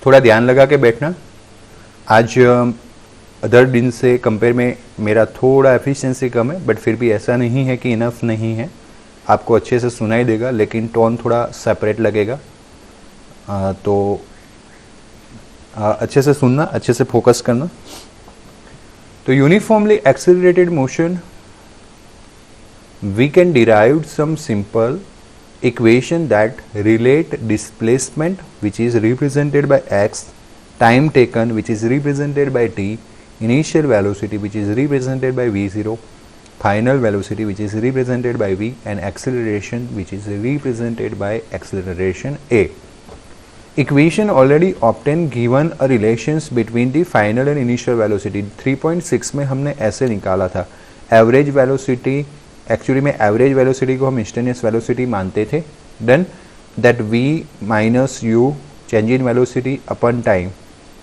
थोड़ा ध्यान लगा के बैठना। आज अदर दिन से कंपेयर में मेरा थोड़ा एफिशिएंसी कम है, बट फिर भी ऐसा नहीं है कि इनफ नहीं है, आपको अच्छे से सुनाई देगा, लेकिन टोन थोड़ा सेपरेट लगेगा। तो अच्छे से सुनना, अच्छे से फोकस करना। तो uniformly accelerated motion, we can derive some simple equation that relate displacement which is represented by x, time taken which is represented by t, initial velocity which is represented by v0, final velocity which is represented by v, and acceleration which is represented by acceleration a. Equation already obtained given a relations between the final and initial velocity 3.6 में हमने ऐसे निकाला था। Average velocity, actually में average velocity को हम instantaneous velocity मानते थे। Then that v minus u change in velocity upon time,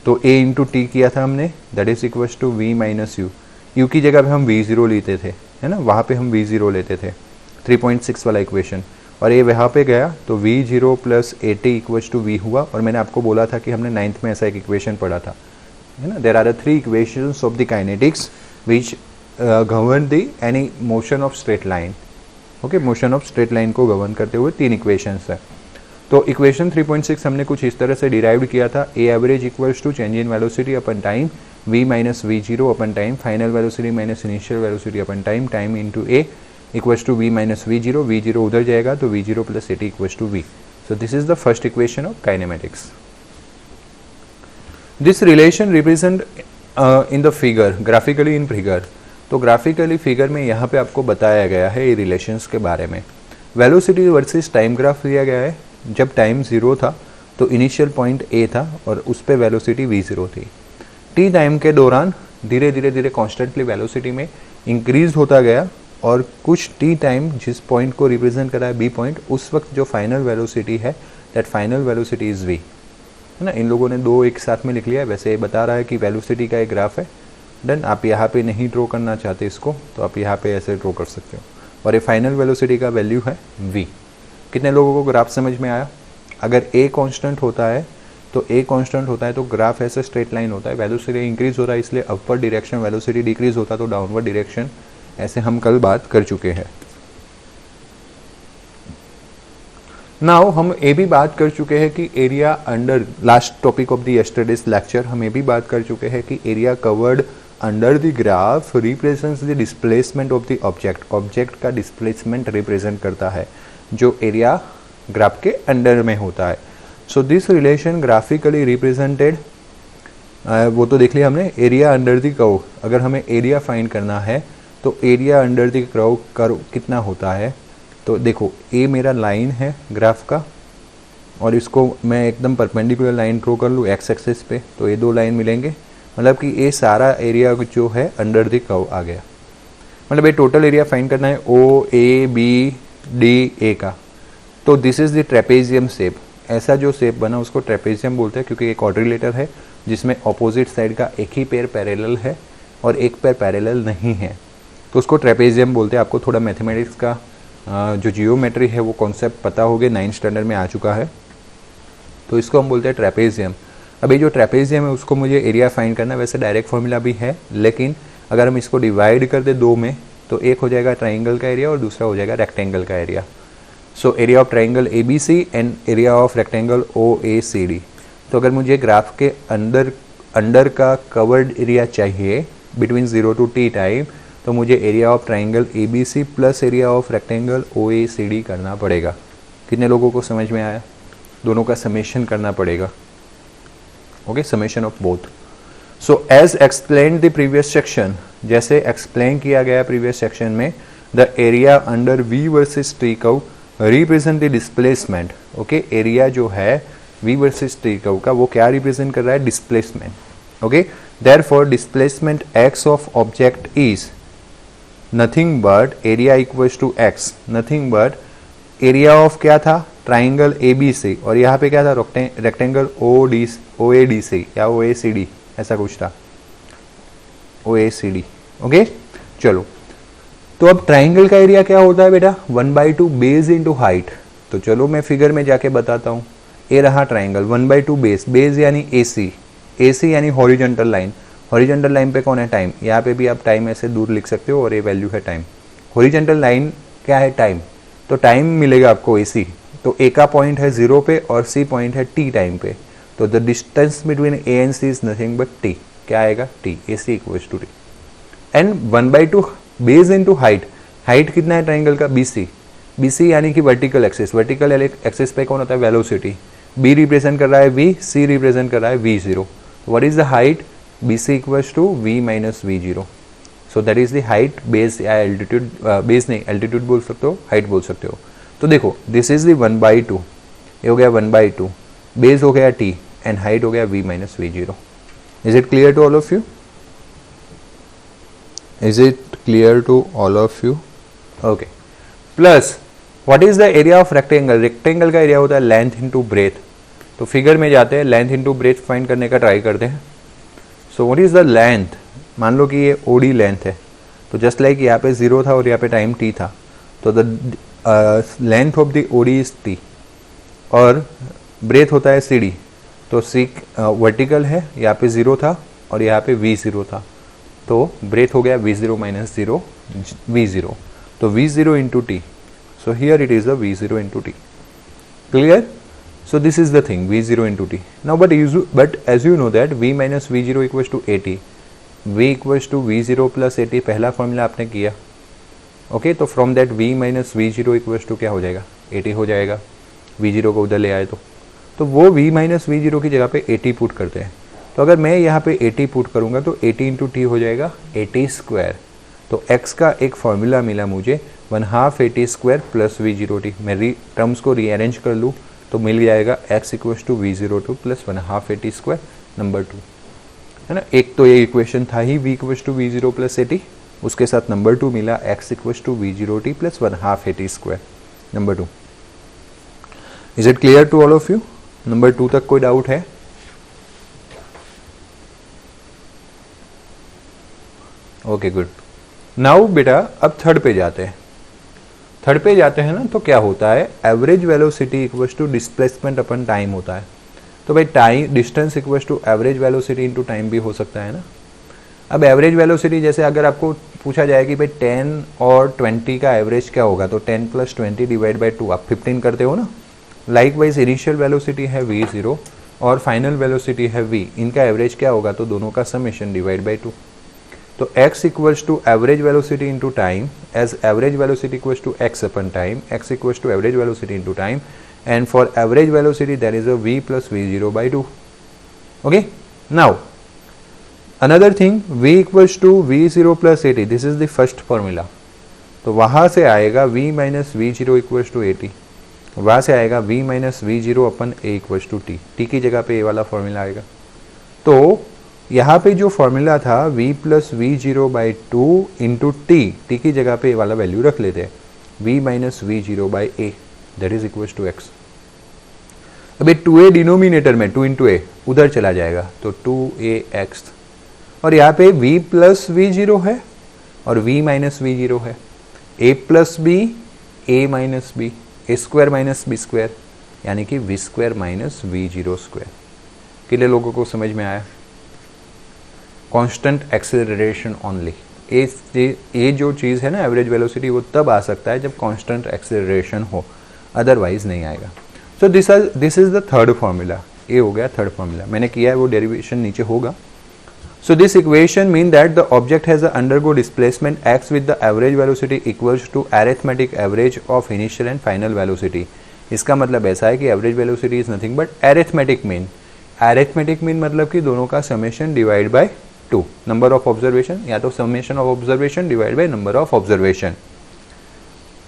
तो a इंटू टी किया था हमने, that is equals to v minus u. U की जगह पे हम v0 लेते थे, है ना, वहाँ पे हम v0 लेते थे 3.6 वाला इक्वेशन, और ये वहाँ पे गया तो v0 plus a t equals to v हुआ। और मैंने आपको बोला था कि हमने 9th में ऐसा एक इक्वेशन पढ़ा था, है ना। There are 3 equations of the kinetics which govern the any motion of straight line. Okay, motion of straight line को गवर्न करते हुए 3 इक्वेशंस है। तो इक्वेशन 3.6 हमने कुछ इस तरह से डिराइव किया था। A average equals to change in velocity upon time, v minus v0 upon time, final velocity minus initial velocity upon time, time into a equals to v minus v0, v0 उधर जाएगा तो v0 plus a t equals to v। So this is the first equation of kinematics. This relation represent in the figure, graphically in figure. तो graphically figure में यहाँ पे आपको बताया गया है ये रिलेशंस के बारे में। वेलोसिटी वर्सेस टाइम ग्राफ लिया गया है। जब टाइम 0 था तो इनिशियल पॉइंट ए था और उस पे वेलोसिटी v0 थी। टी टाइम के दौरान धीरे धीरे धीरे कॉन्स्टेंटली वेलोसिटी में इंक्रीज होता गया, और कुछ टी टाइम जिस पॉइंट को रिप्रेजेंट करा है बी पॉइंट, उस वक्त जो फाइनल वेलोसिटी है that final velocity is v, है ना। इन लोगों ने दो एक साथ में लिख लिया है, वैसे ये बता रहा है कि वेलोसिटी का एक ग्राफ है। देन आप यहाँ पे नहीं ड्रॉ करना चाहते इसको, तो आप यहाँ पे ऐसे ड्रॉ कर सकते हो, और ये फाइनल वेलोसिटी का वैल्यू है v। कितने लोगों को ग्राफ समझ में आया? अगर a कांस्टेंट होता है तो a कांस्टेंट होता है तो ग्राफ ऐसे स्ट्रेट लाइन होता है। वेलोसिटी इंक्रीज हो रहा है इसलिए अपवर्ड डायरेक्शन, वेलोसिटी डिक्रीज होता तो डाउनवर्ड डायरेक्शन, ऐसे हम कल बात कर चुके हैं। नाउ हम ये भी बात कर चुके हैं कि area under, last topic of the yesterday's lecture हम ये भी बात कर चुके हैं कि area covered under the graph represents the displacement of the object. Object का डिस्प्लेसमेंट रिप्रेजेंट करता है जो एरिया ग्राफ के अंडर में होता है। So this relation graphically represented, वो तो देख लिया हमने। एरिया अंडर द कर्व, अगर हमें एरिया फाइंड करना है तो एरिया अंडर द कर्व कितना होता है, तो देखो ए मेरा लाइन है ग्राफ का, और इसको मैं एकदम परपेंडिकुलर लाइन ड्रॉ कर लूँ एक्स एक्सिस पे, तो ये दो लाइन मिलेंगे, मतलब कि ये सारा एरिया जो है अंडर द कर्व आ गया। मतलब ये टोटल एरिया फाइंड करना है ओ ए बी डी ए का। तो this is the trapezium shape. ऐसा जो शेप बना उसको ट्रेपेजियम बोलते हैं, क्योंकि एक क्वाड्रिलेटर है जिसमें ऑपोजिट साइड का एक ही पैर पैरेलल है और एक पैर पैरेलल नहीं है, तो उसको ट्रेपेजियम बोलते हैं। आपको थोड़ा मैथमेटिक्स का जो जियोमेट्री है वो कॉन्सेप्ट पता होगा, 9th स्टैंडर्ड में आ चुका है, तो इसको हम बोलते हैं ट्रेपेजियम। अभी जो ट्रेपेजियम है उसको मुझे एरिया फाइंड करना है। वैसे डायरेक्ट फॉर्मूला भी है, लेकिन अगर हम इसको डिवाइड कर दे दो में, तो एक हो जाएगा ट्राइंगल का एरिया और दूसरा हो जाएगा रेक्टेंगल का area. So area of triangle A B C and area of rectangle O A C D. तो अगर मुझे ग्राफ के अंडर का कवर्ड एरिया चाहिए बिटवीन 0 to t टाइम, तो मुझे area of triangle A B C plus area of rectangle O A C D करना पड़ेगा। कितने लोगों को समझ में आया? दोनों का समेशन करना पड़ेगा। Okay, summation of both. So as explain the previous section, जैसे एक्सप्लेन किया गया प्रीवियस सेक्शन में, the area under v versus t curve represent the displacement. Okay, area जो है v वर्सेस t कर्व का वो क्या रिप्रेजेंट कर रहा है? Displacement. Okay, therefore displacement x of object is nothing but area equals to x, nothing but area of क्या था? ट्राइंगल ए बी सी, और यहाँ पे क्या था? Rectangle O A D C या ओ ए सी डी, ऐसा कुछ था, ओ ए सी डी। ओके, चलो, तो अब ट्राइंगल का एरिया क्या होता है बेटा? 1/2 बेस इंटू हाइट। तो चलो मैं फिगर में जाके बताता हूँ। ए रहा ट्राइंगल, 1/2 बेस, बेस यानी AC, AC यानी हॉरिजॉन्टल लाइन, हॉरिजॉन्टल लाइन पे कौन है टाइम, यहाँ पे भी आप टाइम ऐसे दूर लिख सकते हो और ये वैल्यू है टाइम। हॉरिजॉन्टल लाइन क्या है, टाइम, तो टाइम मिलेगा आपको AC, तो A का पॉइंट है 0 पे और C पॉइंट है T टाइम पे, तो the distance between A and C is nothing but T, क्या आएगा T, AC equals to T। And 1/2 base into height, height कितना है ट्राइंगल का, BC, BC यानी कि वर्टिकल एक्सिस, वर्टिकल एक्सिस पे कौन होता है, वेलोसिटी, B रिप्रेजेंट कर रहा है V, C रिप्रेजेंट कर रहा है V0, what is the height, BC equals to V minus V0, so that is the height, base या एल्टीट्यूड, बेस नहीं एल्टीट्यूड बोल सकते हो, हाइट बोल सकते हो। तो देखो दिस इज द 1/2, ये हो गया 1/2, बेस हो गया T एंड हाइट हो गया V minus V0। Is it clear to all of you, is it clear to all of you, okay. Plus what is the area of rectangle, rectangle का area होता है length into breadth, तो figure में जाते हैं, length into breath find करने का try करते हैं। So what is the length, मान लो कि ये OD लेंथ है, तो जस्ट लाइक यहाँ पे 0 था और यहाँ पे टाइम T था, तो the length of the OD is T, और ब्रेथ होता है CD, तो C वर्टिकल है, यहाँ पे 0 था और यहाँ पे V0 था, तो ब्रेथ हो गया V0 माइनस 0 V0, तो V0 into T, so here it is the V0 into T, clear? So this is the thing, V0 into T. Now but as you know that V minus V0 equals to AT, V equals to V0 plus AT, पहला formula आपने किया, okay, तो from that V minus V0 equals to क्या हो जाएगा, AT हो जाएगा, V0 को उधर ले आए तो वो V minus V0 की जगह पे AT पुट करते हैं, तो अगर मैं यहाँ पे AT पुट करूँगा तो AT इंटू T हो जाएगा AT स्क्वायर, तो x का एक फॉर्मूला मिला मुझे 1/2 AT स्क्वायर प्लस V0T, मैं टर्म्स को रीअरेंज कर लूँ तो मिल जाएगा x equals to V02 plus 1/2 AT square, number 2 है ना। एक तो ये इक्वेशन था ही V equals to V0 plus AT, उसके साथ नंबर 2 मिला x equals to V0T plus 1/2 AT square, number 2। Is it clear to all of you, number 2 तक कोई डाउट है? Okay good. नाउ बेटा अब थर्ड पे जाते हैं, थर्ड पे जाते हैं ना, तो क्या होता है, average velocity equals to displacement upon time होता है, तो भाई time distance equals to average velocity into time भी हो सकता है ना। अब एवरेज वेलोसिटी जैसे अगर आपको पूछा जाए कि भाई 10 और 20 का एवरेज क्या होगा, तो 10 + 20 डिवाइड बाई 2, आप 15 करते हो ना। लाइकवाइज इनिशियल वेलोसिटी है V0 और फाइनल वेलोसिटी है V, इनका एवरेज क्या होगा, तो दोनों का समेशन डिवाइड बाई 2, तो x equals to average velocity into time, as average velocity equals to x upon time, x equals to average velocity into time, and for average velocity there is a v plus v0 by 2. Okay, now another thing, v equals to v0 plus at, this is the first formula, तो वहाँ से आएगा v minus v0 equals to at, वहाँ से आएगा v minus v0 upon a equals to t, t की जगह पे a वाला फॉर्मूला आएगा। तो यहाँ पे जो फॉर्मूला था v plus v0 by 2 into t की जगह पे a वाला वैल्यू रख लेते हैं, v minus v0 by a, that is equals to x। अभी 2a डिनोमिनेटर में 2 इंटू ए उधर चला जाएगा, तो 2ax, और यहाँ पे v प्लस v0 है और v माइनस v0 है, a plus b, a minus b, a square minus b square, यानी कि v square minus v0 square. कितने लोगों को समझ में आया? कांस्टेंट एक्सेलरेशन ओनली, ये जो चीज़ है ना एवरेज वेलोसिटी, वो तब आ सकता है जब कांस्टेंट एक्सेलरेशन हो, अदरवाइज नहीं आएगा। सो this is the third formula, ये हो गया थर्ड फॉर्मूला, मैंने किया है वो डेरिवेशन नीचे होगा। So this equation mean that the object has undergo displacement x with the average velocity equals to arithmetic average of initial and final velocity. इसका मतलब ऐसा है कि average velocity is nothing but arithmetic mean, arithmetic mean मतलब कि दोनों का summation divide by 2, number of observation, या तो summation of observation divide by number of observation.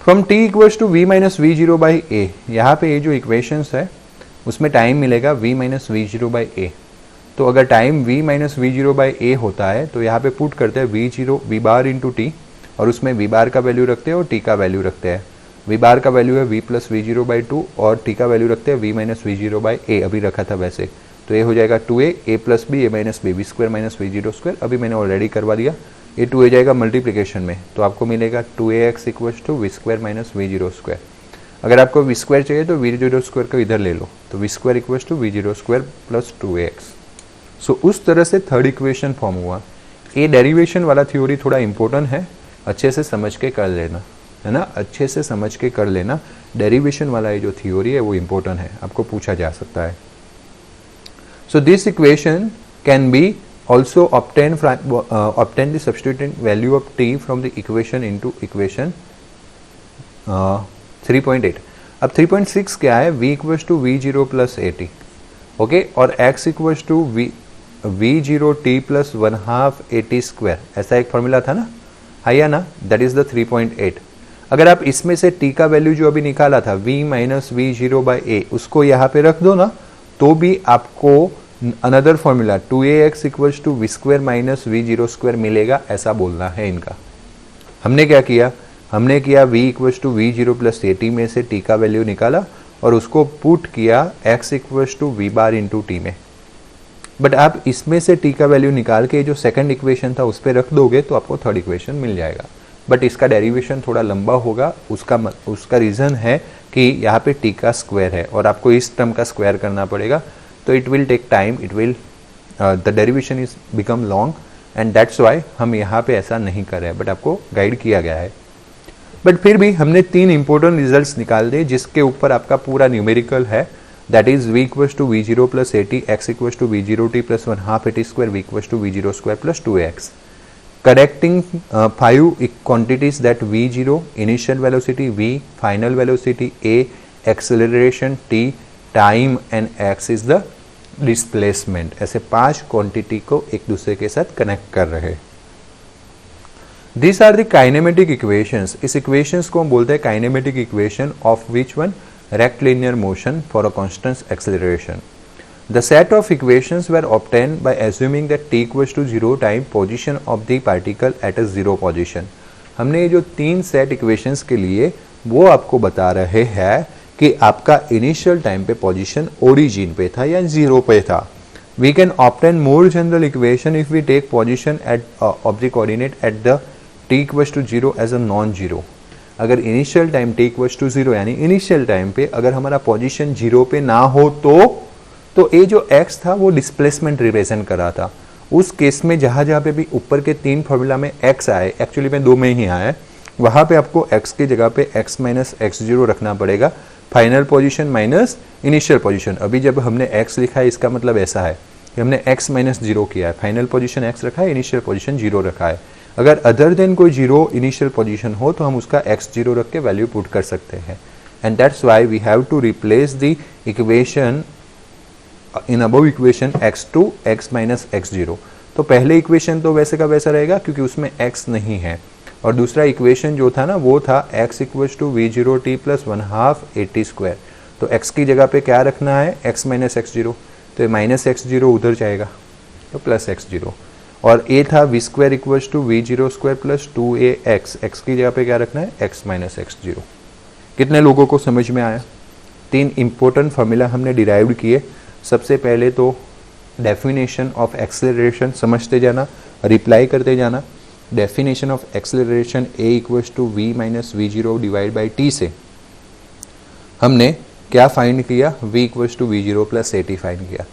From t equals to v minus v0 by a, यहाँ पे ये जो इक्वेशंस है उसमें टाइम मिलेगा v minus v0 by a, तो अगर time v minus v0 by a होता है तो यहाँ पे पुट करते हैं v0 v बार इंटू टी, और उसमें v बार का वैल्यू रखते हैं और t का वैल्यू रखते हैं। v बार का वैल्यू है v प्लस v0 बाई 2 और t का वैल्यू रखते हैं v minus v0 by a, अभी रखा था वैसे, तो ये हो जाएगा 2a, a plus b, a minus b, v square minus v0 square, अभी मैंने ऑलरेडी करवा दिया। ये 2 आ जाएगा मल्टीप्लिकेशन में, तो आपको मिलेगा 2ax equals to v square minus v0 square. अगर आपको वी स्क्वायर चाहिए तो वी जीरो स्क्वायर को इधर ले लो, तो v square equals to v zero square plus 2ax। So उस तरह से थर्ड इक्वेशन फॉर्म हुआ। ये डेरिवेशन वाला थ्योरी थोड़ा इंपॉर्टेंट है, अच्छे से समझ के कर लेना, है ना, अच्छे से समझ के कर लेना। डेरिवेशन वाला ये जो थ्योरी है वो इंपॉर्टेंट है, आपको पूछा जा सकता है। सो this equation can be also obtain the substituting value of t from the equation into equation 3.8। अब 3.6 क्या है, v equals to v zero plus a t, okay, और x equals to v zero t plus 1/2 a t square, ऐसा एक formula था ना, है या ना, दैट इज द 3.8। अगर आप इसमें से t का वैल्यू जो अभी निकाला था v minus v zero by a, उसको यहाँ पे रख दो ना, तो भी आपको another formula 2ax equals to v square minus v zero square मिलेगा, ऐसा बोलना है इनका। हमने क्या किया, हमने किया v equals to v zero plus a t में से t का वैल्यू निकाला और उसको पुट किया x equals to v bar into t में। बट आप इसमें से t का वैल्यू निकाल के जो सेकंड इक्वेशन था उस पर रख दोगे तो आपको थर्ड इक्वेशन मिल जाएगा। बट इसका डेरिवेशन थोड़ा लंबा होगा, उसका रीज़न है कि यहाँ पे t का स्क्वायर है और आपको इस टर्म का स्क्वायर करना पड़ेगा, तो it will take time, it will the derivation is become long and that's why हम यहाँ पे ऐसा नहीं कर रहे हैं, बट आपको गाइड किया गया है। बट फिर भी हमने 3 इंपॉर्टेंट रिजल्ट्स निकाल दिए जिसके ऊपर आपका पूरा न्यूमेरिकल है, that is v equals to v zero plus a t, x equals to v zero t plus 1/2 a t square, v equals to v zero square plus 2ax। Correcting 5 quantities that v0 initial velocity, v final velocity, a acceleration, t time and x is the displacement, ऐसे 5 quantity को एक दूसरे के साथ connect कर रहे हैं। This are the kinematic equations, इस इक्वेशंस को हम बोलते हैं kinematic equation of which one, rectilinear motion for a constant acceleration. The set of equations were obtained by assuming that t equals to 0 time position of the particle at a 0 position। हमने ये जो 3 set equations के लिए वो आपको बता रहे हैं कि आपका इनिशियल टाइम पे पोजीशन ओरिजिन पे था या 0 पे था। We can obtain more general equation if we take position of the coordinate at the t equals to 0 as a non-zero। अगर initial time t equals to 0 यानी इनिशियल टाइम पे अगर हमारा पोजीशन 0 पे ना हो तो ये जो x था वो डिस्प्लेसमेंट रिप्रेजेंट कर रहा था। उस केस में जहाँ जहाँ पे भी ऊपर के 3 फॉर्मूला में x आए, एक्चुअली में 2 में ही आया है, वहाँ पे आपको x की जगह पे x माइनस एक्स जीरो रखना पड़ेगा, final position minus initial position. अभी जब हमने x लिखा है इसका मतलब ऐसा है कि हमने x माइनस जीरो किया है, फाइनल पोजीशन x रखा है, इनिशियल पोजीशन 0 रखा है। अगर अदर देन कोई 0 इनिशियल पोजीशन हो तो हम उसका x 0 रख के वैल्यू पुट कर सकते हैं। And that's why we have to replace the equation in above equation x2 x minus x zero. तो पहले इक्वेशन तो वैसे का वैसा रहेगा क्योंकि उसमें x नहीं है, और दूसरा इक्वेशन जो था ना वो था x equals to v zero t plus 1/2 a t square. तो x की जगह पे क्या रखना है, x माइनस एक्स जीरो, तो ये माइनस एक्स जीरो उधर जाएगा तो प्लस एक्स जीरो, और a था v square equals to v zero square plus 2ax, x की जगह पे क्या रखना है, x माइनस एक्स जीरो। कितने लोगों को समझ में आया? 3 इंपॉर्टेंट फार्मूला हमने डिराइव्ड किए। सबसे पहले तो डेफिनेशन ऑफ एक्सेलरेशन समझते जाना, रिप्लाई करते जाना। Definition of acceleration a equals to v minus v zero divide by t से हमने क्या फाइंड किया, v equals to v zero plus a t find किया।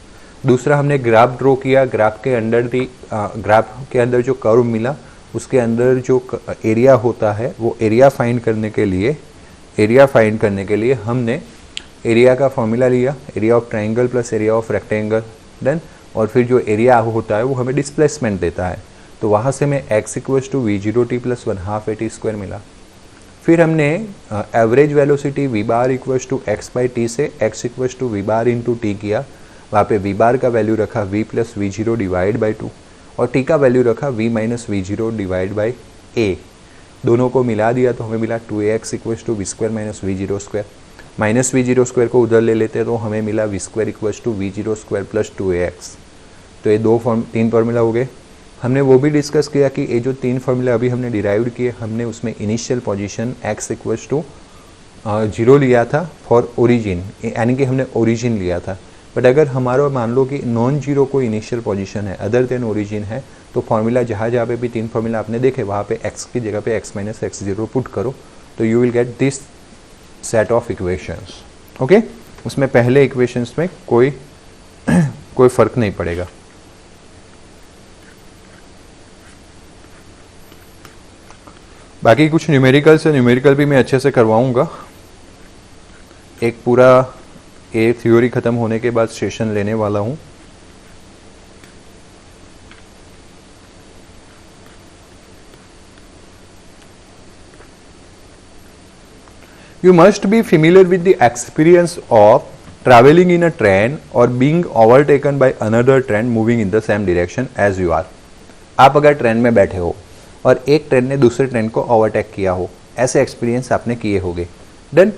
दूसरा हमने ग्राफ ड्रॉ किया, ग्राफ के अंदर जो कर्व मिला उसके अंदर जो एरिया होता है वो एरिया फाइंड करने के लिए हमने एरिया का फॉर्मूला लिया, area of triangle plus area of rectangle, then और फिर जो एरिया होता है वो हमें डिस्प्लेसमेंट देता है, तो वहाँ से हमें x equals to v zero t plus 1/2 a t square मिला। फिर हमने average velocity v bar equals to x by t से x equals to v bar into t किया, वहाँ पे v बार का वैल्यू रखा v plus v zero divide by 2 और t का वैल्यू रखा v minus v zero divide by a। दोनों को मिला दिया तो हमें मिला 2ax equals to v square minus v zero square, minus v zero square को उधर ले लेते हैं तो हमें मिला v square equals to v zero square plus 2ax। तो ये 3 फार्मूला हो गए। हमने वो भी डिस्कस किया कि ये जो 3 फार्मूला अभी हमने डिराइव्ड किए, हमने उसमें initial position x equals to 0 लिया था फॉर ओरिजिन, यानी कि हमने ओरिजिन लिया था। बट अगर हमारा मान लो कि नॉन जीरो कोई इनिशियल पोजीशन है अदर देन ओरिजिन है, तो फार्मूला जहाँ जहाँ पे भी 3 फार्मूला आपने देखे वहाँ पे x की जगह पे x minus x zero put करो तो you will get this set of equations. Okay, उसमें पहले इक्वेशंस में कोई कोई फर्क नहीं पड़ेगा। बाकी कुछ न्यूमेरिकल से, न्यूमेरिकल भी मैं अच्छे से करवाऊंगा। एक पूरा ए थ्योरी खत्म होने के बाद सेशन लेने वाला हूं। You must be familiar with the experience of traveling in a train or being overtaken by another train moving in the same direction as you are। आप अगर ट्रेन में बैठे हो और एक ट्रेन ने दूसरे ट्रेन को ओवरटेक किया हो, ऐसे एक्सपीरियंस आपने किए होंगे। डन।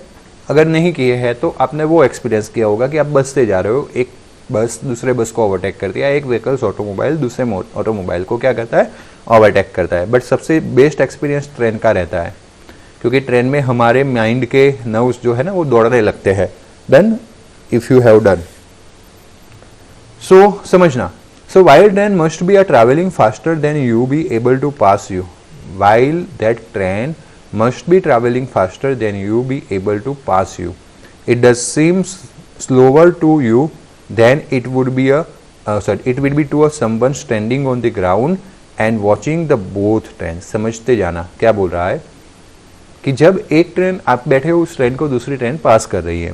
अगर नहीं किए हैं तो आपने वो एक्सपीरियंस किया होगा कि आप बस से जा रहे हो, एक बस दूसरे बस को ओवरटेक करती है, एक व्हीकल्स ऑटोमोबाइल दूसरे ऑटोमोबाइल को क्या करता है, ओवरटेक करता है। बट सबसे बेस्ट एक्सपीरियंस ट्रेन का रहता है, क्योंकि ट्रेन में हमारे माइंड के नर्व्स जो है ना वो दौड़ने लगते हैं। Done, if you have done so समझना। So while train must be are travelling faster than you be able to pass you. While that train must be travelling faster than you be able to pass you, it does seem slower to you then it would be it will be to a someone standing on the ground and watching the both train. समझते जाना क्या बोल रहा है कि जब एक train आप बैठे हो, उस ट्रेन को दूसरी ट्रेन पास कर रही है।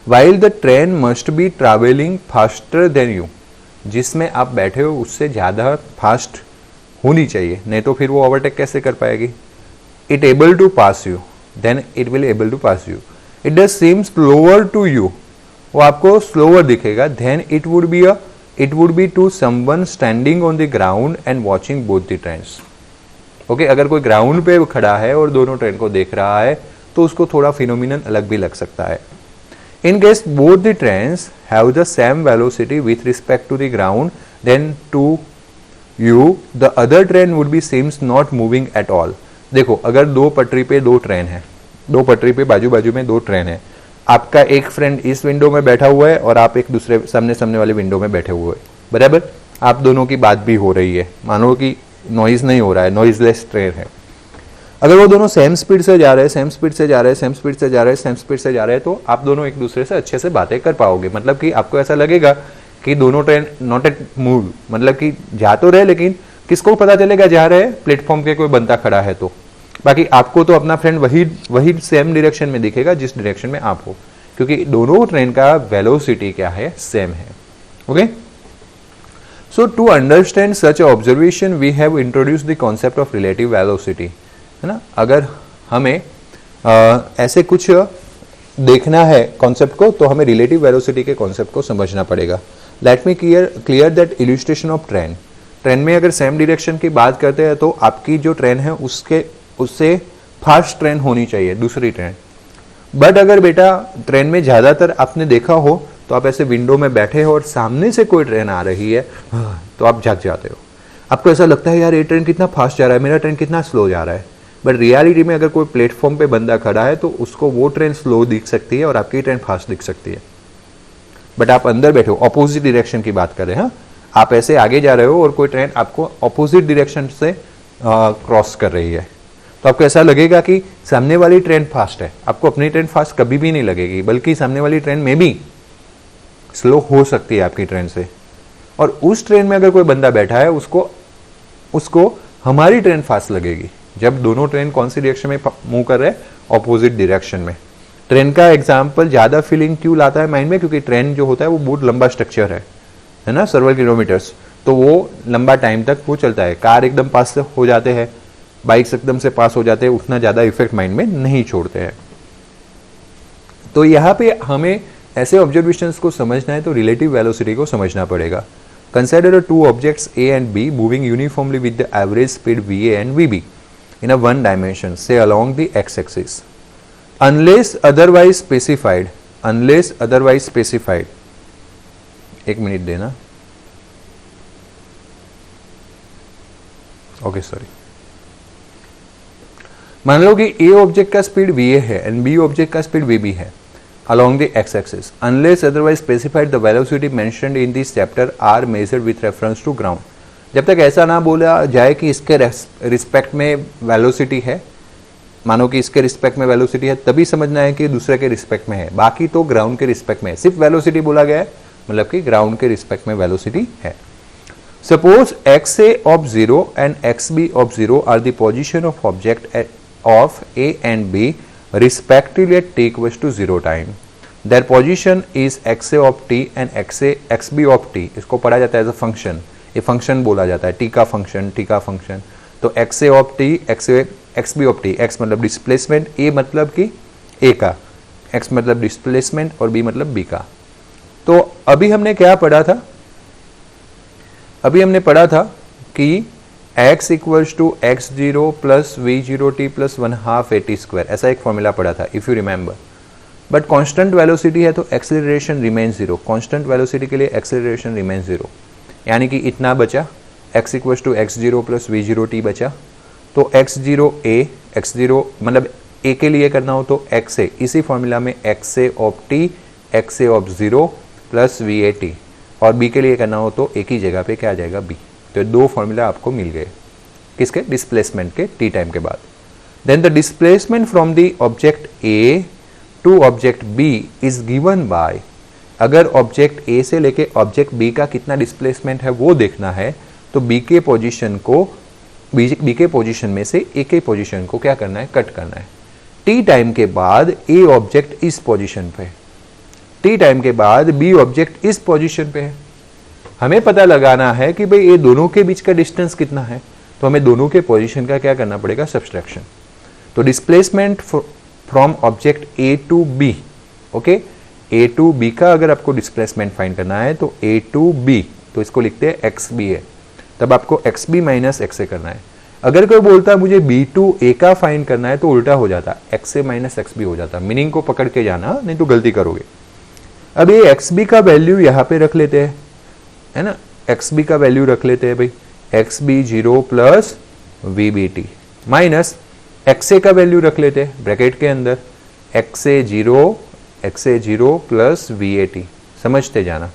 While the train must be travelling faster than you, जिसमें आप बैठे हो उससे ज़्यादा फास्ट होनी चाहिए, नहीं तो फिर वो ओवरटेक कैसे कर पाएगी। It able to pass you, then it will able to pass you. It does seem slower to you, वो आपको स्लोअर दिखेगा। Then it would be to someone standing on the ground and watching both the trains. Okay, अगर कोई ground पे खड़ा है और दोनों ट्रेन को देख रहा है तो उसको थोड़ा फिनोमिनन अलग भी लग सकता है। In case both the trains have the same velocity with respect to the ground, then to you the other train would be seems not moving at all. देखो, अगर दो पटरी पे दो ट्रेन है, दो पटरी पे बाजू बाजू में दो ट्रेन है, आपका एक फ्रेंड इस विंडो में बैठा हुआ है और आप एक दूसरे सामने वाले विंडो में बैठे हुए हैं, बराबर। आप दोनों की बात भी हो रही है, मानो कि नॉइज नहीं हो रहा है, नॉइजलेस ट्रेन है। अगर वो दोनों सेम स्पीड से जा रहे हैं, सेम स्पीड से जा रहे हैं, सेम स्पीड से जा रहे हैं, सेम स्पीड से जा रहे हैं, तो आप दोनों एक दूसरे से अच्छे से बातें कर पाओगे। मतलब कि आपको ऐसा लगेगा कि दोनों ट्रेन नॉट एट मूव, मतलब कि जा तो रहे, लेकिन किसको पता चलेगा जा रहे हैं, प्लेटफॉर्म के कोई बंदा खड़ा है तो। बाकी आपको तो अपना फ्रेंड वही सेम डायरेक्शन में दिखेगा जिस डायरेक्शन में आप हो, क्योंकि दोनों ट्रेन का वेलोसिटी क्या है, सेम है। Okay, so to understand such a observation we have introduced the concept of relative velocity, है ना। अगर हमें ऐसे कुछ देखना है कॉन्सेप्ट को, तो हमें रिलेटिव वेलोसिटी के कॉन्सेप्ट को समझना पड़ेगा। Let me clear that illustration of train. Train में अगर सेम डायरेक्शन की बात करते हैं तो आपकी जो ट्रेन है उससे फास्ट ट्रेन होनी चाहिए, दूसरी ट्रेन। बट अगर बेटा ट्रेन में ज़्यादातर आपने देखा हो तो आप ऐसे विंडो में बैठे हो और सामने से कोई ट्रेन आ रही है तो आप जाग जाते हो। आपको ऐसा लगता है यार ये ट्रेन कितना फास्ट जा रहा है, मेरा ट्रेन कितना स्लो जा रहा है। बट रियलिटी में अगर कोई प्लेटफॉर्म पे बंदा खड़ा है तो उसको वो ट्रेन स्लो दिख सकती है और आपकी ट्रेन फास्ट दिख सकती है। बट आप अंदर बैठे हो, ऑपोजिट डायरेक्शन की बात कर रहे हैं। हाँ, आप ऐसे आगे जा रहे हो और कोई ट्रेन आपको ऑपोजिट डायरेक्शन से क्रॉस कर रही है, तो आपको ऐसा लगेगा कि सामने वाली ट्रेन फास्ट है। आपको अपनी ट्रेन फास्ट कभी भी नहीं लगेगी, बल्कि सामने वाली ट्रेन में भी स्लो हो सकती है आपकी ट्रेन से। और उस ट्रेन में अगर कोई बंदा बैठा है उसको हमारी ट्रेन फास्ट लगेगी, जब दोनों ट्रेन कौन सी डायरेक्शन में मूव कर रहे हैं, ऑपोजिट डायरेक्शन में। ट्रेन का एग्जांपल ज्यादा फीलिंग क्यों लाता है माइंड में, क्योंकि ट्रेन जो होता है वो बहुत लंबा स्ट्रक्चर है ना, सर्वल किलोमीटर्स, तो वो लंबा टाइम तक वो चलता है। कार एकदम पास से हो जाते हैं, बाइक्स एकदम से पास हो जाते हैं, उतना ज्यादा इफेक्ट माइंड में नहीं छोड़ते हैं। तो यहाँ पे हमें ऐसे ऑब्जर्वेशंस को समझना है तो रिलेटिव वेलोसिटी को समझना पड़ेगा। Consider two objects A and B moving uniformly with the average speed v and we B in a one dimension, say along the x-axis, unless otherwise specified, एक मिनट देना, okay sorry. मान लो कि a object का speed va है and b object का speed vb है along the x-axis, unless otherwise specified the velocity mentioned in this chapter are measured with reference to ground। जब तक ऐसा ना बोला जाए कि इसके रिस्पेक्ट में वेलोसिटी है, मानो कि इसके रिस्पेक्ट में वेलोसिटी है, तभी समझना है कि दूसरे के रिस्पेक्ट में है, बाकी तो ग्राउंड के रिस्पेक्ट में है। सिर्फ वेलोसिटी बोला गया है मतलब कि ग्राउंड के रिस्पेक्ट में वेलोसिटी है। Suppose x A of 0 and x B of 0 are the position of object of A and B respectively at t equals to 0 time. Their position is x A of t and x B of t. इसको पढ़ा जाता है as a function, ये function बोला जाता है, t का function, t का फंक्शन। तो x A of t, x B of t, x मतलब डिस्प्लेसमेंट, ए मतलब कि ए का, एक्स मतलब डिस्प्लेसमेंट और बी मतलब बी का। तो अभी हमने क्या पढ़ा था, अभी हमने पढ़ा था कि x equals to x zero plus v zero t plus 1/2 AT square, ऐसा एक फॉर्मूला पढ़ा था if you remember. But constant velocity है तो acceleration remain zero, constant velocity के लिए एक्सेलरेशन रिमेन जीरो, यानी कि इतना बचा, x equals to x zero plus v zero t बचा। तो x zero A, x zero मतलब a के लिए करना हो तो x ए, इसी फॉर्मूला में x A of t, x A of 0 plus v A T, और b के लिए करना हो तो एक ही जगह पे क्या आ जाएगा b। तो दो फॉर्मूला आपको मिल गए किसके, डिस्प्लेसमेंट के t टाइम के बाद। Then the displacement from the object a to object b is given by, अगर ऑब्जेक्ट a से लेके ऑब्जेक्ट b का कितना डिस्प्लेसमेंट है वो देखना है तो b के पोजीशन को, b के पोजीशन में से a के पोजीशन को क्या करना है, कट करना है। t टाइम के बाद a ऑब्जेक्ट इस पोजीशन पे, t टाइम के बाद b ऑब्जेक्ट इस पोजीशन पे है। हमें पता लगाना है कि भाई ये दोनों के बीच का डिस्टेंस कितना है, तो हमें दोनों के पोजीशन का क्या करना पड़ेगा, सब्सट्रैक्शन। तो displacement from object A to B, okay, A to B का अगर आपको डिस्प्लेसमेंट फाइंड करना है तो ए टू बी, तो इसको लिखते हैं एक्स बी है, तब आपको एक्स बी माइनस एक्स ए करना है। अगर कोई बोलता है मुझे बी टू ए का फाइंड करना है तो उल्टा हो जाता, एक्स ए माइनस एक्स बी हो जाता। मीनिंग को पकड़ के जाना, नहीं तो गलती करोगे। अब ये एक्स बी का वैल्यू यहाँ पे रख लेते हैं, है ना, एक्स बी का वैल्यू रख लेते हैं भाई, x B 0 plus v B t, minus x a का वैल्यू रख लेते हैं ब्रैकेट के अंदर, एक्स ए 0 प्लस वी ए टी, समझते जाना।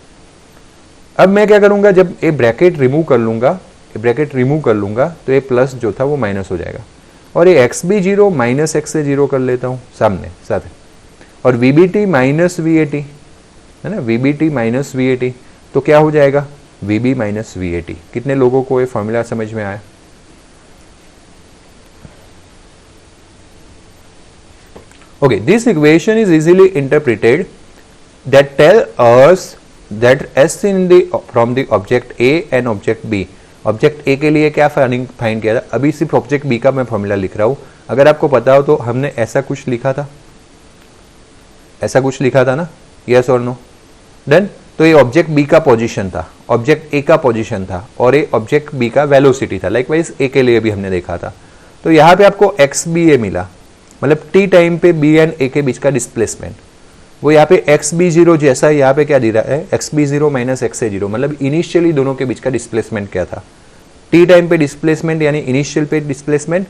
अब मैं क्या करूंगा, जब ये ब्रैकेट रिमूव कर लूंगा, ये ब्रैकेट रिमूव कर लूंगा तो ये प्लस जो था वो माइनस हो जाएगा, और ये एक्स बी 0 माइनस एक्स ए 0 कर लेता हूँ सामने साथ, और v B t minus v ए टी, है ना, v B t minus v ए टी, तो क्या हो जाएगा, वी बी माइनस वी ए टी। कितने लोगों को ये फॉर्मूला समझ में आया? Okay, this equation is easily interpreted that tell us that S in the from the object A and object B. Object A के लिए क्या फाइंड किया था, अभी सिर्फ ऑब्जेक्ट B का मैं फॉर्मूला लिख रहा हूं। अगर आपको पता हो तो हमने ऐसा कुछ लिखा था, ऐसा कुछ लिखा था ना, यस और नो। देन तो ये ऑब्जेक्ट B का पोजीशन था, ऑब्जेक्ट A का पोजीशन था, और ये ऑब्जेक्ट B का वेलोसिटी था। लाइकवाइज A के लिए भी हमने देखा था। तो यहाँ पे आपको एक्स बी ए मिला, मतलब t टाइम पे b एंड a के बीच का डिस्प्लेसमेंट, वो यहाँ पे एक्स बी जीरो जैसा यहाँ पे क्या दे रहा है, x b zero minus x a zero, मतलब इनिशियली दोनों के बीच का डिस्प्लेसमेंट क्या था, t टाइम पे डिस्प्लेसमेंट यानी इनिशियल पे डिस्प्लेसमेंट,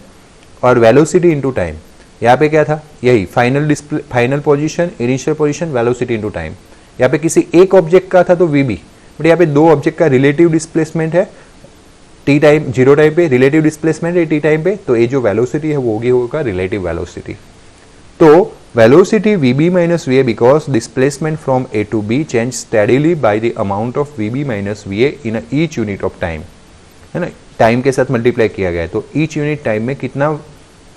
और वेलोसिटी इनटू टाइम, यहाँ पे क्या था, यही final position, initial position, velocity into time. यहाँ पे किसी एक ऑब्जेक्ट का था तो वीबी, बट यहाँ पे दो ऑब्जेक्ट का रिलेटिव डिस्प्लेसमेंट है, टी टाइम 0 टाइम पे रिलेटिव डिस्प्लेसमेंट है टी टाइम पे, तो ये जो वेलोसिटी है वो होगा रिलेटिव वेलोसिटी। तो velocity v B minus v A because displacement from A to B change steadily by the amount of v B minus v A in each unit of time, है ना, टाइम के साथ मल्टीप्लाई किया गया है, तो ईच यूनिट टाइम में कितना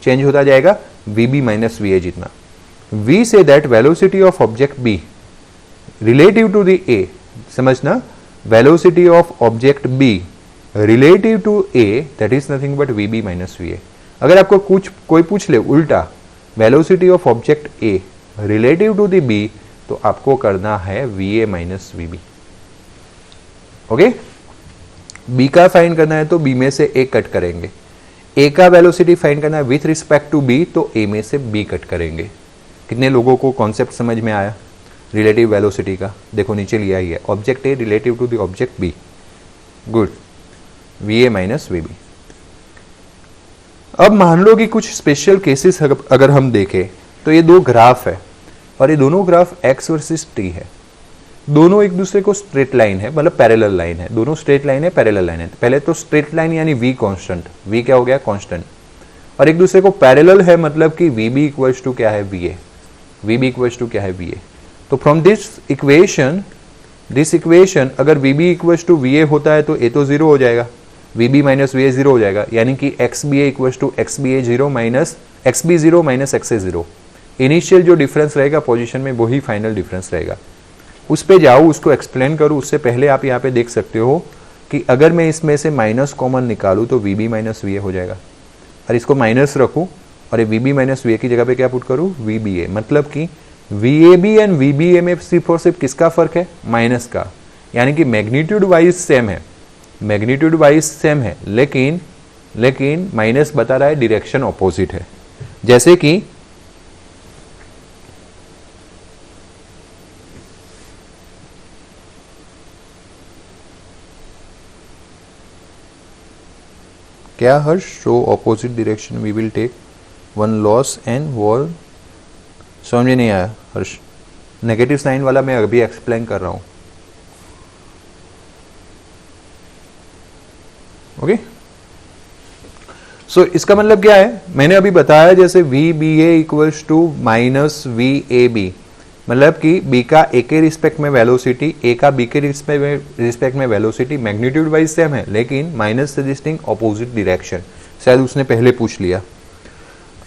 चेंज होता जाएगा, वीबी माइनस वी ए जितना। We say that velocity of object b relative to the a, समझना, velocity of object b relative to a that is nothing but v B minus v a. अगर आपको कोई पूछ ले उल्टा velocity of object A relative to the b, तो आपको करना है वी ए minus v b. Okay, b का फाइंड करना है तो बी में से ए कट करेंगे, ए का वेलोसिटी फाइंड करना है विथ रिस्पेक्ट टू बी, तो ए में से बी कट करेंगे। कितने लोगों को कॉन्सेप्ट समझ में आया रिलेटिव वेलोसिटी का? देखो नीचे लिया ही है, object A relative to the object B, good, v A minus v B. अब मान लो कि कुछ स्पेशल केसेस अगर हम देखें तो ये दो ग्राफ है, और ये दोनों ग्राफ एक्स वर्सेस टी है, दोनों एक दूसरे को स्ट्रेट लाइन है, मतलब पैरेलल लाइन है, दोनों स्ट्रेट लाइन है, पैरेलल लाइन है। पहले तो स्ट्रेट लाइन यानी वी कांस्टेंट, वी क्या हो गया, कांस्टेंट, और एक दूसरे को पैरेलल है, मतलब कि VB इक्वल्स टू क्या है VA, VB इक्वल्स टू क्या है VA। तो फ्रॉम दिस इक्वेशन अगर VB इक्वल्स टू VA होता है तो A तो जीरो हो जाएगा, VB माइनस VA जीरो हो जाएगा, यानी कि XBA equals to XBA zero minus XB zero minus XA zero. Initial जो डिफरेंस रहेगा पोजीशन में वही फाइनल डिफरेंस रहेगा। उस पे जाओ, उसको एक्सप्लेन करूँ उससे पहले आप यहाँ पे देख सकते हो कि अगर मैं इसमें से माइनस कॉमन निकालूँ तो VB माइनस VA हो जाएगा, और इसको माइनस रखूँ और ये VB माइनस VA की जगह पे क्या पुट करूँ VBA, मतलब कि VAB एंड VBA में सिर्फ और सिर्फ किसका फर्क है, माइनस का, यानी कि मैग्नीट्यूड वाइज सेम है, मैग्नीट्यूड वाइज सेम है, लेकिन माइनस बता रहा है डायरेक्शन ऑपोजिट है। जैसे कि क्या Harsh, show opposite direction we will take one loss and wall, समझ में नहीं आया हर्ष, नेगेटिव साइन वाला मैं अभी एक्सप्लेन कर रहा हूं। ओके, सो इसका मतलब क्या है, मैंने अभी बताया जैसे VBA equals to minus VAB, मतलब कि B का A के रिस्पेक्ट में वेलोसिटी, A का B के रिस्पेक्ट में वेलोसिटी मैग्नीट्यूड वाइज सेम है, लेकिन माइनस सजेस्टिंग ऑपोजिट डायरेक्शन, शायद उसने पहले पूछ लिया।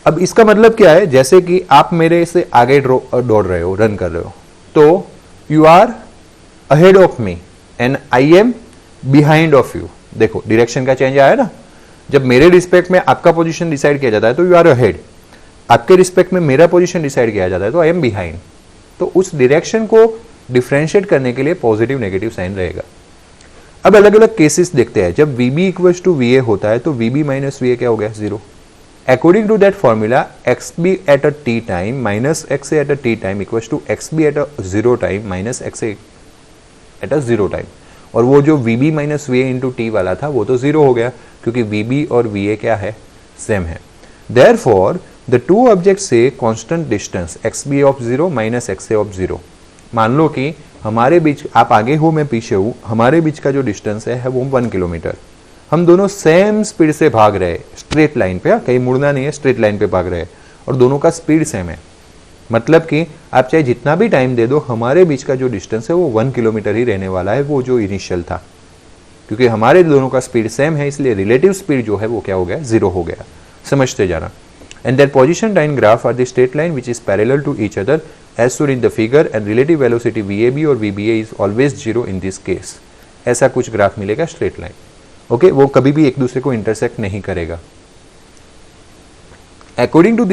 अब इसका मतलब क्या है, जैसे कि आप मेरे से आगे दौड़ रहे हो, रन कर रहे हो, तो you are ahead of me and I am behind of you. देखो डायरेक्शन का चेंज आया ना, जब मेरे रिस्पेक्ट में आपका पोजीशन डिसाइड किया जाता है तो यू आर अहेड, आपके रिस्पेक्ट में मेरा पोजीशन डिसाइड किया जाता है तो आई एम बिहाइंड। तो उस डायरेक्शन को डिफरेंशिएट करने के लिए पॉजिटिव नेगेटिव साइन रहेगा। अब अलग अलग केसेस देखते हैं। जब VB इक्वल्स टू VA होता है तो VB माइनस VA क्या हो गया, zero. According to that formula XB at a t time minus XA at a t time equals to XB at a zero time minus XA at a zero time. और वो जो VB minus VA into t वाला था वो तो zero हो गया, क्योंकि VB और VA क्या है, सेम है। देयरफॉर द टू ऑब्जेक्ट्स से constant distance XB of zero minus XA of zero. मान लो कि हमारे बीच, आप आगे हो मैं पीछे हूं, हमारे बीच का जो डिस्टेंस है वो 1 किलोमीटर। हम दोनों सेम स्पीड से भाग रहे हैं, स्ट्रेट लाइन पे, कहीं मुड़ना नहीं है, स्ट्रेट लाइन पे भाग रहे हैं, और दोनों का स्पीड सेम है। मतलब कि आप चाहे जितना भी टाइम दे दो, हमारे बीच का जो डिस्टेंस है वो 1 किलोमीटर ही रहने वाला है, वो जो इनिशियल था। क्योंकि हमारे दोनों का स्पीड सेम है, इसलिए रिलेटिव स्पीड जो है वो क्या हो गया, जीरो हो गया। समझते जाना। And their position line graph are the straight line which is parallel to each other as shown in the figure, and relative velocity VAB और VBA is always zero in this case। ऐसा कुछ graph मिलेगा straight line. Okay, वो कभी भी एक दूसरे को इंटरसेक्ट नहीं करेगा। अकॉर्डिंग टू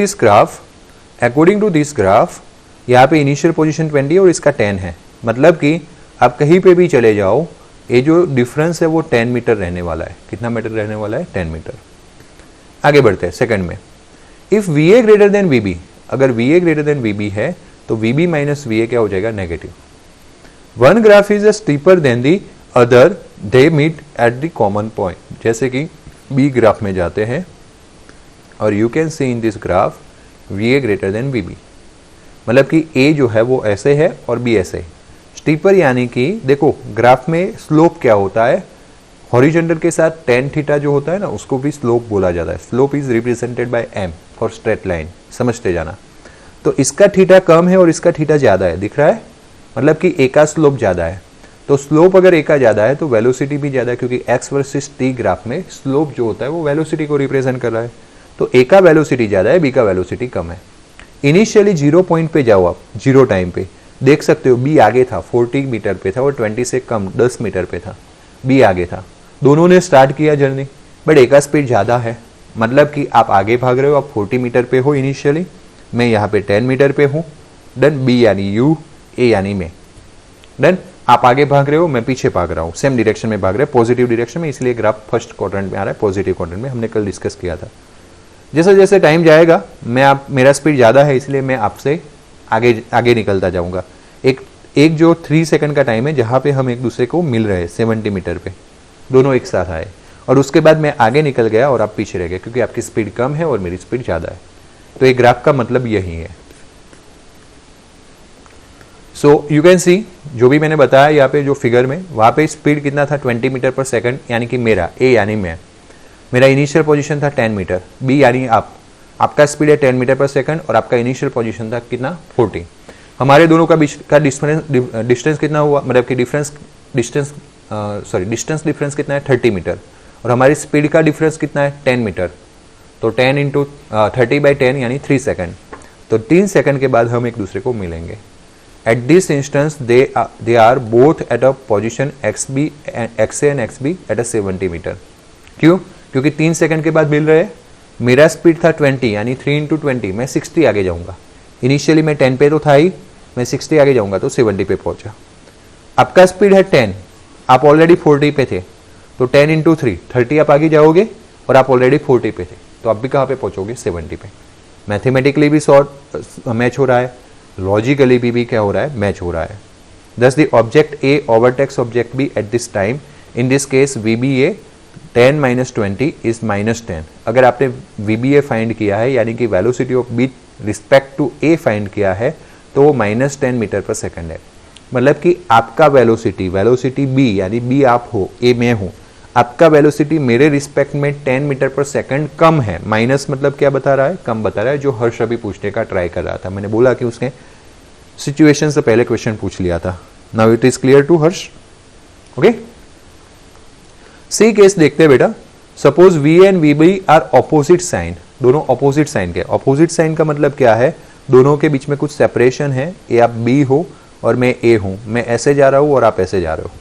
दिस ग्राफ यहाँ पे इनिशियल पोजीशन 20 और इसका 10 है। मतलब कि आप कहीं पे भी चले जाओ, ये जो डिफरेंस है वो 10 मीटर रहने वाला है। कितना मीटर रहने वाला है, 10 मीटर। आगे बढ़ते हैं सेकंड में। If VA greater than VB, अगर VA ग्रेटर देन VB है तो VB माइनस VA क्या हो जाएगा, negative. One graph is steeper than the other, they meet at the common point. जैसे कि B ग्राफ में जाते हैं और you can see in this graph VA greater than VB, मतलब कि A जो है वो ऐसे है और B ऐसे। स्टीपर यानी कि देखो ग्राफ में स्लोप क्या होता है, हॉरिजॉन्टल के साथ tan थीटा जो होता है ना, उसको भी स्लोप बोला जाता है। Slope is represented by m for straight line, समझते जाना। तो इसका थीटा कम है और इसका थीटा ज्यादा है, दिख रहा है, मतलब कि A का स्लोप ज्यादा है। तो स्लोप अगर A का ज्यादा है तो वेलोसिटी भी ज्यादा है, क्योंकि x वर्सेस t ग्राफ में स्लोप जो होता है वो वेलोसिटी को रिप्रेजेंट कर रहा है। तो A का वेलोसिटी ज्यादा है, B का वेलोसिटी कम है। इनिशियली 0 पॉइंट पे जाओ आप, 0 टाइम पे देख सकते हो B आगे था, 40 मीटर पे था और 20 से कम 10 मीटर पे था, B आगे था। दोनों ने स्टार्ट किया जर्नी, बट A का स्पीड ज्यादा है। मतलब कि आप आगे भाग रहे हो, आप 40 मीटर पे हो इनिशियली, मैं यहाँ पे 10 मीटर पे हूँ। देन B यानी यू, A यानी मैं। देन आप आगे भाग रहे हो, मैं पीछे भाग रहा हूँ, सेम डायरेक्शन में भाग रहे हैं, पॉजिटिव डायरेक्शन में, इसलिए ग्राफ फर्स्ट क्वाड्रेंट में आ रहा है, पॉजिटिव क्वाड्रेंट में, हमने कल डिस्कस किया था। जैसे जैसे टाइम जाएगा, मेरा स्पीड ज़्यादा है, इसलिए मैं आपसे आगे निकलता जाऊँगा। एक जो 3 सेकंड का टाइम है जहाँ पे हम एक दूसरे को मिल रहे हैं 70 मीटर पे, दोनों एक साथ आए, और उसके बाद मैं आगे निकल गया और आप पीछे रह गए, क्योंकि आपकी स्पीड कम है और मेरी स्पीड ज़्यादा है। तो एक ग्राफ का मतलब यही है। सो यू कैन सी, जो भी मैंने बताया यहाँ पे जो फिगर में, वहाँ पे स्पीड कितना था, 20 मीटर पर सेकंड, यानी कि मेरा A यानी मैं। मेरा इनिशियल पोजीशन था 10 मीटर, बी यानी आपका स्पीड है 10 मीटर पर सेकंड और आपका इनिशियल पोजीशन था कितना 40। हमारे दोनों का डिस्टेंस कितना हुआ, मतलब कि डिस्टेंस डिफरेंस कितना है 30 मीटर और हमारी स्पीड का डिफरेंस कितना है 10 मीटर। तो 10 इंटू 30/10 यानी 3 सेकंड। तो 3 सेकंड के बाद हम एक दूसरे को मिलेंगे। At this instant they are both at a position XA and XB at a 70 metre. क्यों? क्योंकि 3 सेकंड के बाद मिल रहे हैं। मेरा स्पीड था 20 यानी 3 इंटू 20, मैं 60 आगे जाऊंगा। इनिशियली मैं 10 पे तो था ही, मैं 60 आगे जाऊंगा तो 70 पे पहुंचा। आपका स्पीड है 10, आप ऑलरेडी 40 पे थे, तो 10 इंटू 3 30 आप आगे जाओगे और आप ऑलरेडी 40 पे थे, तो आप भी कहाँ पे पहुंचोगे 70 पे। मैथमेटिकली भी शॉर्ट मैच हो रहा है, लॉजिकली भी क्या हो रहा है, मैच हो रहा है। Thus the object A overtakes object B at this time, in this case VBA 10 - 20 is -10। अगर आपने VBA फाइंड किया है यानी कि velocity of B respect to A find किया है तो वो -10 मीटर पर सेकंड है। मतलब कि आपका वेलोसिटी बी यानी बी आप हो, ए मैं हूं, आपका वेलोसिटी मेरे रिस्पेक्ट में 10 मीटर पर सेकंड कम है। माइनस मतलब क्या बता रहा है, कम बता रहा है, जो हर्ष अभी पूछने का ट्राई कर रहा था। मैंने बोला कि उसने सिचुएशन से पहले क्वेश्चन पूछ लिया था। Now it is clear to Harsh, okay. C case देखते हैं बेटा। Suppose V and VB are opposite sign, दोनों ऑपोजिट साइन के। ऑपोजिट साइन का मतलब क्या है, दोनों के बीच में कुछ सेपरेशन है। ये आप B हो और मैं A हूं, मैं ऐसे जा रहा हूं और आप ऐसे जा रहे हो,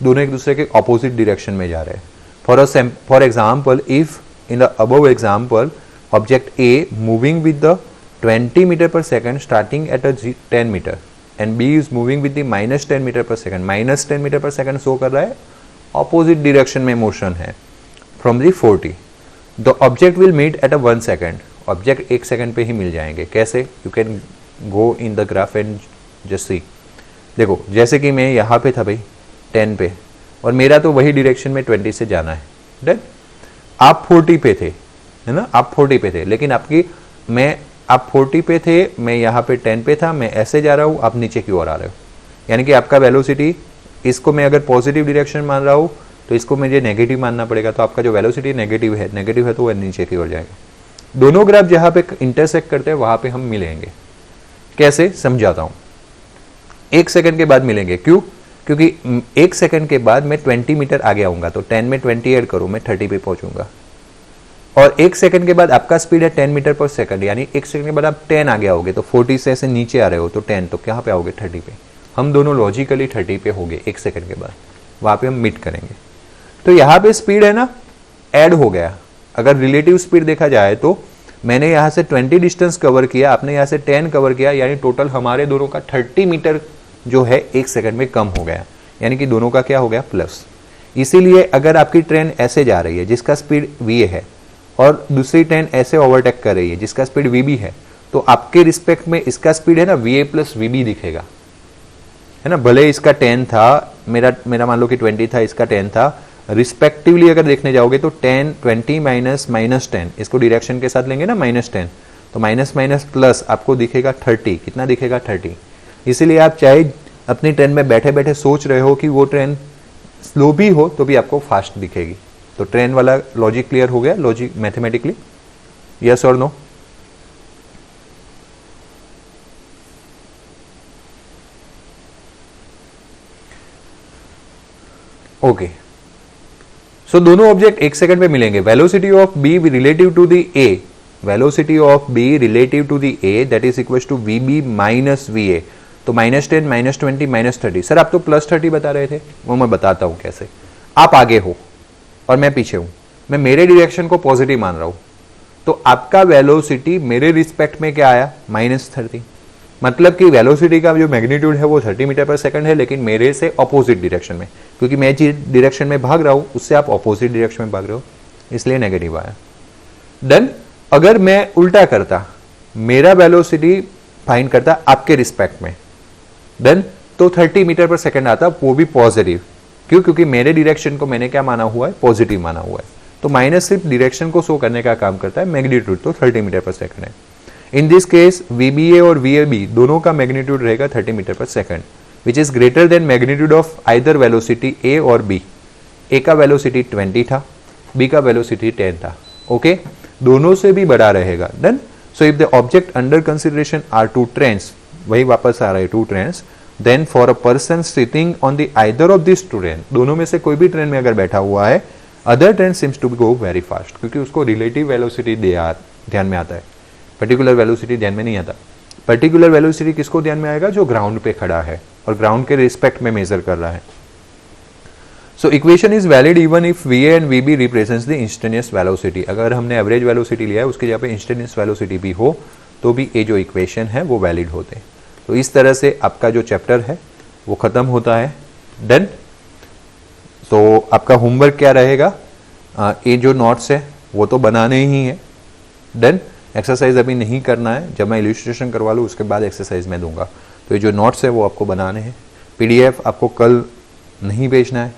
दोनों एक दूसरे के ऑपोजिट डायरेक्शन में जा रहे हैं। For example, if in the above example object A moving with the 20 metre per second starting at 10 metre and B is moving with the -10 metre per second. -10 metre per second show कर रहा है, opposite direction में motion है from the 40। The object will meet at 1 second, object 1 second पे ही मिल जाएंगे। कैसे? You can go in the graph and just see. देखो, जैसे कि मैं यहाँ पे था भाई 10 पे और मेरा तो वही डायरेक्शन में 20 से जाना है, डन। आप 40 पे थे, है ना, आप 40 पे थे, लेकिन आप 40 पे थे, मैं यहाँ पे 10 पे था, मैं ऐसे जा रहा हूँ, आप नीचे की ओर आ रहे हो। यानी कि आपका वेलोसिटी, इसको मैं अगर पॉजिटिव डायरेक्शन मान रहा हूँ तो इसको मुझे नेगेटिव मानना पड़ेगा। तो आपका जो वेलोसिटी नेगेटिव है तो वह नीचे की ओर जाएगा। दोनों ग्राफ जहाँ पे इंटरसेक्ट करते हैं वहां पे हम मिलेंगे। कैसे, समझाता हूं। 1 सेकंड के बाद मिलेंगे। क्यों? क्योंकि 1 सेकंड के बाद मैं 20 मीटर आगे आऊंगा, तो 10 में 20 ऐड करूं, मैं 30 पे पहुंचूंगा। और 1 सेकंड के बाद आपका स्पीड है 10 मीटर पर सेकंड, यानी 1 सेकंड के बाद आप 10 आगे आओगे, तो 40 से ऐसे नीचे आ रहे हो तो 10, तो कहां पे आओगे 30 पे। हम दोनों लॉजिकली 30 पे हो गए 1 सेकंड के बाद, वहां पे हम मीट करेंगे। तो यहां पे स्पीड है ना, ऐड हो गया। अगर रिलेटिव स्पीड देखा जाए तो मैंने यहां से 20 डिस्टेंस कवर किया, आपने यहां से 10 कवर किया, यानी टोटल हमारे दोनों का 30 मीटर जो है 1 सेकंड में कम हो गया, यानी कि दोनों का क्या हो गया, प्लस। इसीलिए अगर आपकी ट्रेन ऐसे जा रही है जिसका स्पीड VA है और दूसरी ट्रेन ऐसे ओवरटेक कर रही है जिसका स्पीड VB है, तो आपके रिस्पेक्ट में इसका स्पीड है ना VA प्लस VB दिखेगा, है ना। भले इसका 10 था, मेरा मान लो कि 20 था, इसका 10 था, रिस्पेक्टिवली अगर देखने जाओगे तो 10 20 -10, इसको डायरेक्शन के साथ लेंगे ना -10, तो माइनस माइनस प्लस आपको दिखेगा 30। कितना दिखेगा? 30। इसीलिए आप चाहे अपनी ट्रेन में बैठे बैठे सोच रहे हो कि वो ट्रेन स्लो भी हो तो भी आपको फास्ट दिखेगी। तो ट्रेन वाला लॉजिक क्लियर हो गया, लॉजिक मैथमेटिकली, यस और नो? ओके, सो दोनों ऑब्जेक्ट 1 सेकंड में मिलेंगे। Velocity of B relative to the A, velocity of B relative to the A that is equal to VB minus VA। तो -10 -20 -30। Sir आप तो +30 बता रहे थे, वो मैं बताता हूं कैसे। आप आगे हो और मैं पीछे हूं, मैं मेरे डायरेक्शन को पॉजिटिव मान रहा हूं, तो आपका वेलोसिटी मेरे रिस्पेक्ट में क्या आया? -30। मतलब कि वेलोसिटी का जो मैग्नीट्यूड है वो 30 मीटर पर सेकंड है, लेकिन मेरे से ऑपोजिट डायरेक्शन में, क्योंकि मैं जिस डायरेक्शन में भाग रहा हूं उससे आप ऑपोजिट डायरेक्शन में भाग रहे हो, इसलिए नेगेटिव आया। डन। अगर मैं उल्टा करता, मेरा वेलोसिटी फाइंड करता आपके रिस्पेक्ट में, देन तो 30 मीटर पर सेकंड आता, वो भी पॉजिटिव। क्यों? क्योंकि मेरे डायरेक्शन को मैंने क्या माना हुआ है? पॉजिटिव माना हुआ है। तो माइनस सिर्फ डायरेक्शन को शो करने का काम करता है, मैग्नीट्यूड तो 30 मीटर पर सेकंड है। इन दिस केस VBA और VAB दोनों का मैग्नीट्यूड रहेगा 30 metre per second, which is greater than magnitude of either velocity A और B। A का वेलोसिटी 20 था, बी का वेलोसिटी 10 था, ओके, दोनों से भी बड़ा रहेगा। Then so if the object under consideration are two trains, वही वापस आ रहा है two trains, then for a person sitting on the either of this two train, दोनों में से कोई भी ट्रेन में अगर बैठा हुआ है, other train seems to go very fast, क्योंकि उसको रिलेटिव वेलोसिटी ध्यान में आता है, पर्टिकुलर वेलोसिटी ध्यान में नहीं आता। पर्टिकुलर वेलोसिटी किसको ध्यान में आएगा? जो ग्राउंड पे खड़ा है और ग्राउंड के रिस्पेक्ट में मेजर कर रहा है। So equation is valid even if V and we B represents the instantaneous velocity. अगर हमने एवरेज वेलोसिटी लिया है उसके जगह पे इंस्टेंटेनियस वेलोसिटी भी हो तो भी ये जो इक्वेशन है वो वैलिड होते हैं। तो इस तरह से आपका जो चैप्टर है वो खत्म होता है। डन। तो आपका होमवर्क क्या रहेगा? ये जो नोट्स है वो तो बनाने ही है। डन। एक्सरसाइज अभी नहीं करना है, जब मैं इलस्ट्रेशन करवा लूँ उसके बाद एक्सरसाइज मैं दूंगा। तो ये जो नोट्स है वो आपको बनाने हैं। PDF आपको कल नहीं भेजना है,